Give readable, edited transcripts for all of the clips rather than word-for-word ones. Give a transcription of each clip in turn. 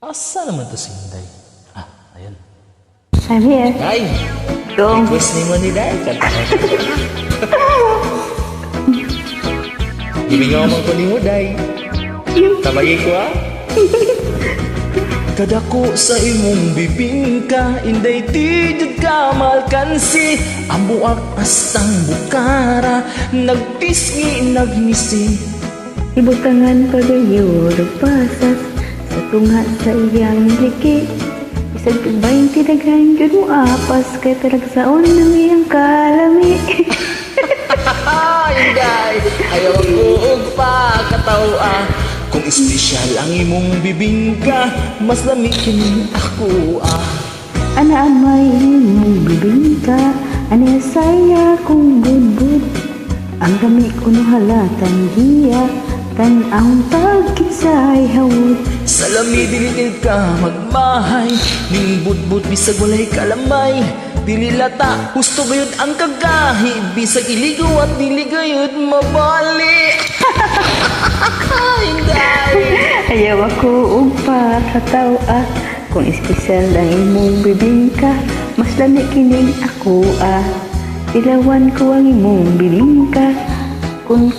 Asa naman to si Inday? Ah, ayan. I'm here. Day! Go. Request ni mo ni Day. Gibingaman ko ni mo, Day. Tabagay ko, ah. Kadako sa imong bibingka, Inday tijud ka malkansi. Ang buak asang bukara, nagpisngi nagmisi. Ibutangan pagayo pasas sa tunga sa iyang liki. Isag 20 daghan jud mo apas kay talagsaon ng iyang kalami. Inday, ayaw ko og pakatawa. Kung espesyal ang imong bibingka, mas lamig kini ako, ah. Ana may imong bibingka, ana saya kong budbud. Ang dami ko no halatan hiya, kan ang pagkisay hawod. Sa lami dilitid ka magmahay, ning budbud bisag walay kalamay. Dili lata, gusto gayud ang kagahi, bisag iligo at dili gayud mabali. Inday, Ayaw ako og pakatawa. Kung espesyal ang imong bibingka, mas lami kining ako ah. Ilawan ko ang imong bibingka. Kung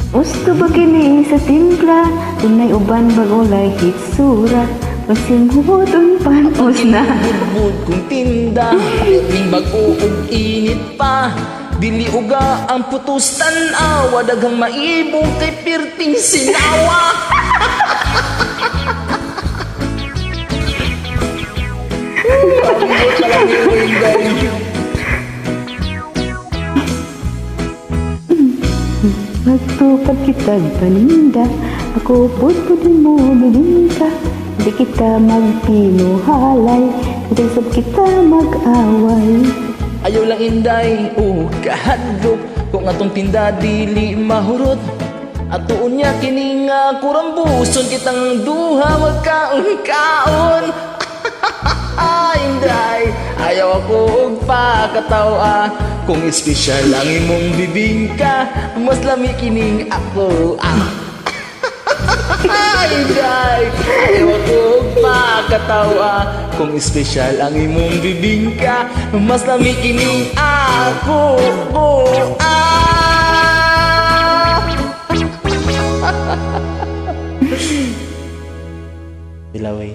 gusto ba kini sa timpla, kung may uban bagolay hitsura, masing hubuton panos na. budbud kung tinda, ning bag-o ug init pa. Dili uga ang putos tan-awa, daghang maibong kay pirting sinawa. Magtupad kitag paninda, ako pudpudin mo bibingka. Di kita magpinuhalay, di sab kita mag-away. Ayaw lang Inday, kahadlok. Kung atong tinda dili mahurot, atuon niya kini nga kurambuson, kitang duha magkaon-kaon. Inday, ayaw ako og pakatawa. Kung espesyal ang imong bibingka, mas lami kining ako, ah. Inday, ayaw ako og pakatawa. Kung espesyal ang imong bibingka, mas lami kining ako, ah. Dilaway.